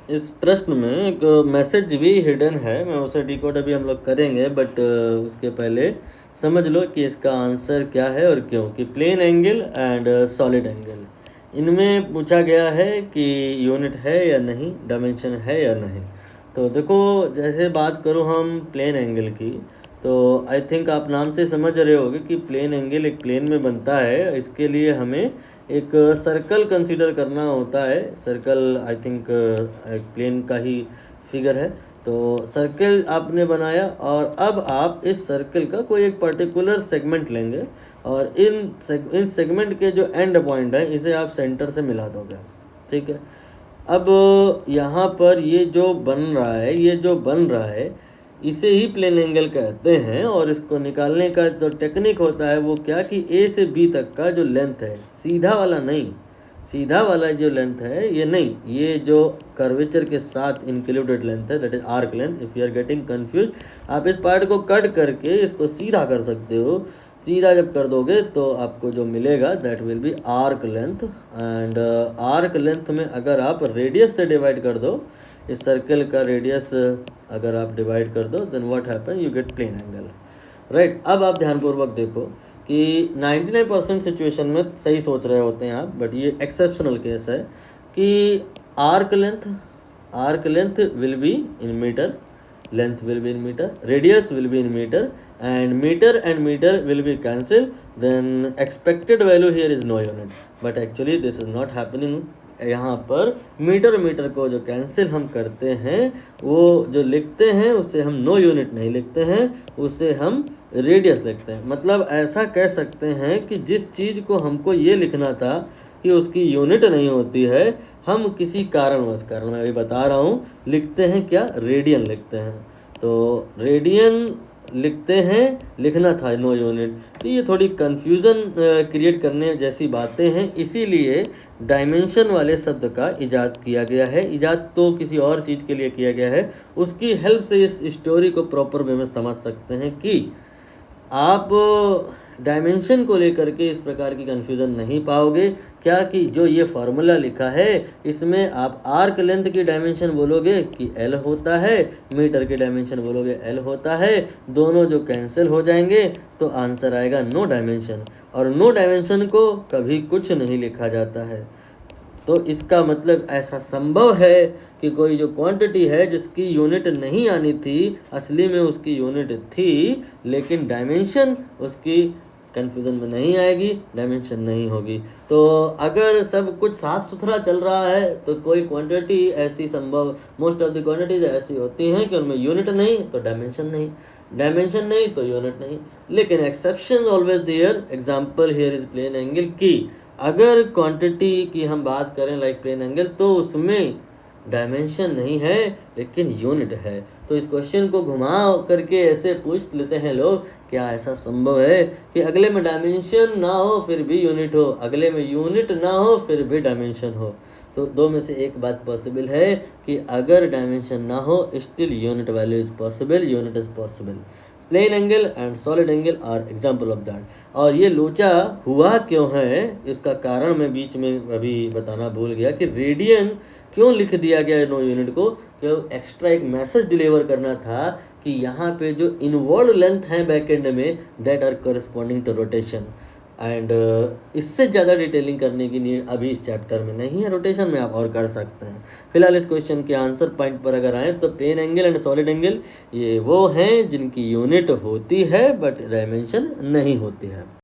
इस प्रश्न में एक मैसेज भी हिडन है, मैं उसे डिकोड अभी हम लोग करेंगे, बट उसके पहले समझ लो कि इसका आंसर क्या है और क्यों। कि plane angle and solid angle, इनमें पूछा गया है कि यूनिट है या नहीं, डायमेंशन है या नहीं। तो देखो, जैसे बात करूँ हम प्लेन एंगल की, तो आई थिंक आप नाम से समझ रहे होगे कि प्लेन एंगल एक प्लेन में बनता है। इसके लिए हमें एक सर्कल कंसीडर करना होता है। सर्कल आई थिंक एक प्लेन का ही फिगर है। तो सर्कल आपने बनाया और अब आप इस सर्कल का कोई एक पर्टिकुलर सेगमेंट लेंगे और इन सेगमेंट के जो एंड पॉइंट है इसे आप सेंटर से मिला दोगे। ठीक है। अब यहाँ पर ये जो बन रहा है इसे ही प्लेन एंगल कहते हैं। और इसको निकालने का जो टेक्निक होता है वो क्या, कि ए से बी तक का जो लेंथ है, सीधा वाला नहीं, सीधा वाला जो लेंथ है ये नहीं, ये जो कर्वेचर के साथ इंक्लूडेड लेंथ है, that is arc length. If you are getting confuse, आप इस पार्ट को कट करके इसको सीधा कर सकते हो। सीधा जब कर दोगे तो आपको जो मिलेगा that will be arc length. And arc length में अगर आप रेडियस से डिवाइड कर दो, इस सर्कल का रेडियस अगर आप डिवाइड कर दो, then what happen, you get plane angle. Right. अब आप ध्यानपूर्वक देखो कि 99% सिचुएशन में सही सोच रहे होते हैं आप, बट ये एक्सेप्शनल केस है कि arc length will be in meter, length will be in meter, radius will be in meter, and meter will be cancelled, then expected value here is no unit, but actually this is not happening। यहाँ पर metre को जो cancel हम करते हैं, वो जो लिखते हैं उसे हम नो यूनिट नहीं लिखते हैं, उसे हम रेडियस लिखते हैं। मतलब ऐसा कह सकते हैं कि जिस चीज़ को हमको ये लिखना था कि उसकी यूनिट नहीं होती है, हम किसी कारणवश, कारण मैं अभी बता रहा हूँ, लिखते हैं क्या, रेडियन लिखते हैं। तो रेडियन लिखते हैं, लिखना था नो यूनिट। तो ये थोड़ी कन्फ्यूज़न क्रिएट करने जैसी बातें हैं, इसीलिए डायमेंशन वाले शब्द का इजाद किया गया है। इजाद तो किसी और चीज़ के लिए किया गया है, उसकी हेल्प से इस स्टोरी को प्रॉपर वे में समझ सकते हैं कि आप डायमेंशन को लेकर के इस प्रकार की कन्फ्यूज़न नहीं पाओगे। क्या कि जो ये फार्मूला लिखा है इसमें आप आर्क लेंथ की डायमेंशन बोलोगे कि एल होता है, मीटर की डायमेंशन बोलोगे एल होता है, दोनों जो कैंसिल हो जाएंगे तो आंसर आएगा नो डायमेंशन। और नो डायमेंशन को कभी कुछ नहीं लिखा जाता है। तो इसका मतलब ऐसा संभव है कि कोई जो क्वांटिटी है जिसकी यूनिट नहीं आनी थी, असली में उसकी यूनिट थी, लेकिन डायमेंशन उसकी कन्फ्यूज़न में नहीं आएगी, डायमेंशन नहीं होगी। तो अगर सब कुछ साफ सुथरा चल रहा है तो कोई क्वांटिटी ऐसी संभव, मोस्ट ऑफ द क्वांटिटीज ऐसी होती हैं कि उनमें यूनिट नहीं तो डायमेंशन नहीं, डायमेंशन नहीं तो यूनिट नहीं। लेकिन exception always there. Example here is plane angle की अगर क्वांटिटी की हम बात करें लाइक प्लेन एंगल, तो उसमें डायमेंशन नहीं है लेकिन यूनिट है। तो इस क्वेश्चन को घुमा करके ऐसे पूछ लेते हैं लोग, क्या ऐसा संभव है कि अगले में डायमेंशन ना हो फिर भी यूनिट हो, अगले में यूनिट ना हो फिर भी डायमेंशन हो? तो दो में से एक बात पॉसिबल है कि अगर डायमेंशन ना हो still unit value is possible, unit is possible. Plane angle and solid angle are example of that. और ये लोचा हुआ क्यों है, इसका कारण मैं बीच में अभी बताना भूल गया कि रेडियन क्यों लिख दिया गया नो यूनिट को। क्यों एक्स्ट्रा एक मैसेज डिलीवर करना था कि यहाँ पे जो इन्वॉल्व लेंथ है बैक एंड में that are corresponding to rotation. And इससे ज़्यादा डिटेलिंग करने की नीड अभी इस चैप्टर में नहीं है, रोटेशन में आप और कर सकते हैं। फिलहाल इस क्वेश्चन के आंसर पॉइंट पर अगर आए तो plane angle and solid angle ये वो हैं जिनकी यूनिट होती है बट डायमेंशन नहीं होती है।